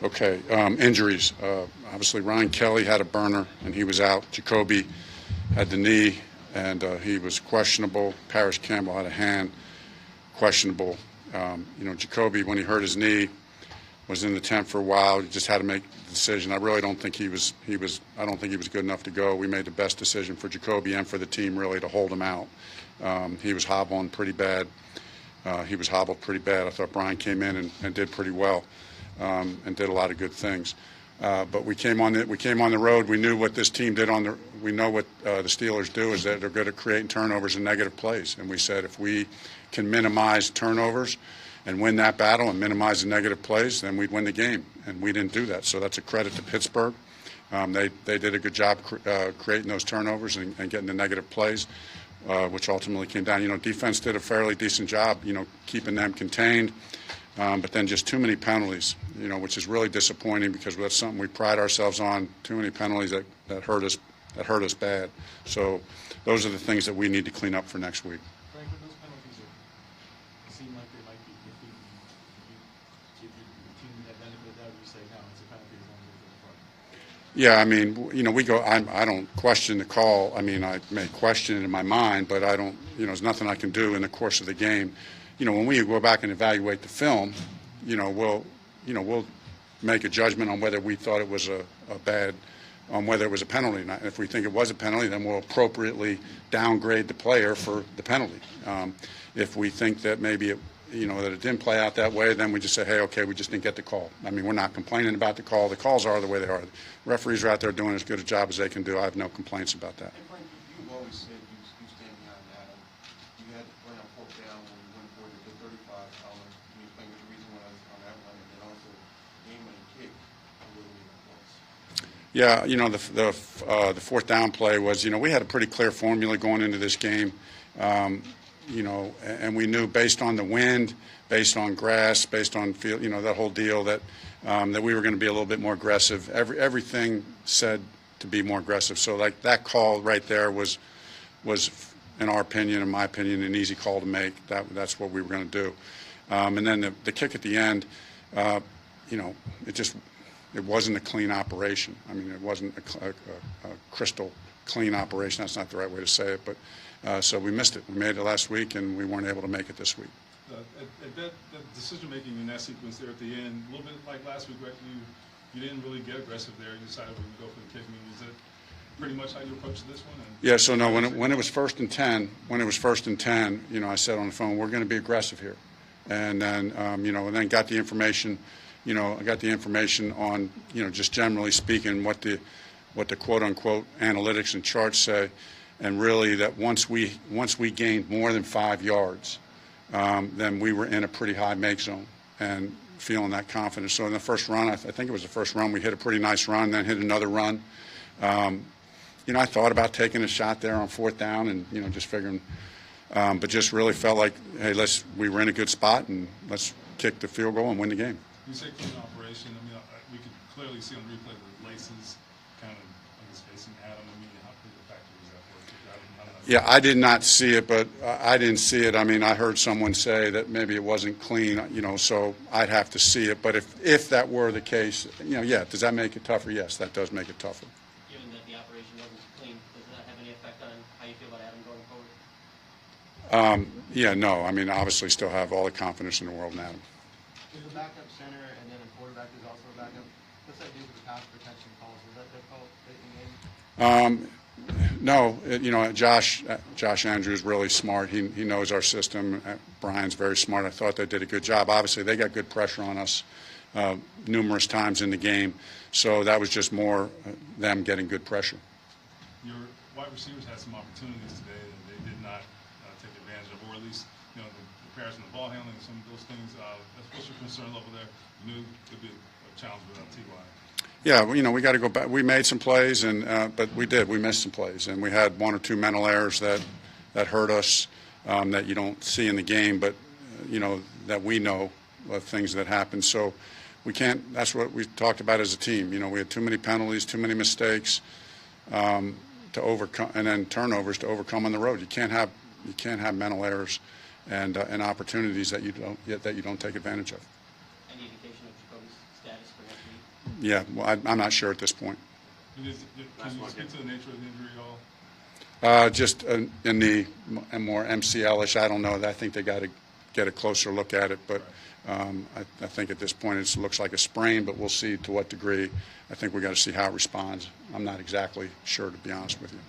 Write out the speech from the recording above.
Okay, injuries. Obviously, Ryan Kelly had a burner, and he was out. Jacoby had the knee, and he was questionable. Parris Campbell had a hand, questionable. Jacoby, when he hurt his knee, was in the tent for a while. He just had to make the decision. I really don't think he was. I don't think he was good enough to go. We made the best decision for Jacoby and for the team, really, to hold him out. He was hobbling pretty bad. He was hobbled pretty bad. I thought Brian came in and did pretty well. And did a lot of good things. But we came on the road. We knew what this team did we know what the Steelers do is that they're good at creating turnovers and negative plays. And we said if we can minimize turnovers and win that battle and minimize the negative plays, then we'd win the game. And we didn't do that. So that's a credit to Pittsburgh. They did a good job creating those turnovers and getting the negative plays, which ultimately came down. Defense did a fairly decent job, keeping them contained. But then just too many penalties, which is really disappointing because that's something we pride ourselves on. Too many penalties that hurt us bad. So those are the things that we need to clean up for next week. Frank, those penalties seem like they might be iffy. You give your team that benefit of that, you say no, it's a penalty as long as it's in front. Yeah, we go. I don't question the call. I may question it in my mind, but I don't. There's nothing I can do in the course of the game. When we go back and evaluate the film, we'll make a judgment on whether we thought it was on whether it was a penalty or not. If we think it was a penalty, then we'll appropriately downgrade the player for the penalty. If we think that maybe that it didn't play out that way, then we just say, hey, okay, we just didn't get the call. We're not complaining about the call. The calls are the way they are. The referees are out there doing as good a job as they can do. I have no complaints about that. And Frank, you've always said you stand behind Adam. You had to play on fourth down when you went for the 35 collar. Can you explain what the reason was on that one, and then also game-winning kick on the points? Yeah, the fourth down play was, we had a pretty clear formula going into this game. And we knew based on the wind, based on grass, based on field, that whole deal that we were going to be a little bit more aggressive. Everything said to be more aggressive. So like that call right there was in our opinion, in my opinion, an easy call to make. That's what we were going to do. And then the kick at the end, it wasn't a clean operation. It wasn't a crystal clean operation. That's not the right way to say it, but so we missed it. We made it last week, and we weren't able to make it this week. That decision-making in that sequence there at the end, a little bit like last week, right? You didn't really get aggressive there. You decided we would go for the kick. Is that pretty much how you approached this one? Yeah. So no, when it was 1st and 10, I said on the phone, we're going to be aggressive here, and then and then got the information. I got the information on just generally speaking what the quote-unquote analytics and charts say. And really, that once we gained more than 5 yards, then we were in a pretty high make zone and feeling that confidence. So in the first run, I think it was the first run, we hit a pretty nice run, then hit another run. I thought about taking a shot there on fourth down and just figuring, but just really felt like, hey, we were in a good spot and let's kick the field goal and win the game. You say clean operation. We could clearly see on the replay the laces kind of facing Adam. How big a factor was that for you? Yeah, I did not see it, but I didn't see it. I heard someone say that maybe it wasn't clean, so I'd have to see it. But if that were the case, yeah, does that make it tougher? Yes, that does make it tougher. Given that the operation wasn't clean, does that have any effect on how you feel about Adam going forward? Yeah, no. Obviously still have all the confidence in the world in Adam. Is the backup center and then a quarterback is also a backup? What's that do with the pass protection calls? Is that difficult in game? No, Josh Andrews really smart. He knows our system. Brian's very smart. I thought they did a good job. Obviously, they got good pressure on us numerous times in the game, so that was just more them getting good pressure. Your wide receivers had some opportunities today that they did not take advantage of, or at least the comparison of ball handling, some of those things. What's your concern level there? You knew it could be a challenge without T.Y. Yeah, we got to go back. We made some plays, but we did. We missed some plays, and we had one or two mental errors that hurt us that you don't see in the game, but that we know of things that happen. So we can't. That's what we talked about as a team. We had too many penalties, too many mistakes to overcome, and then turnovers to overcome on the road. You can't have mental errors and opportunities that you don't take advantage of. any indication of Jacoby's status for next week? Yeah, well, I'm not sure at this point. Can you speak to the nature of the injury at all? Just a knee, and more MCL-ish. I don't know. I think they got to get a closer look at it, but I think at this point it looks like a sprain, but we'll see to what degree. I think we got to see how it responds. I'm not exactly sure, to be honest with you.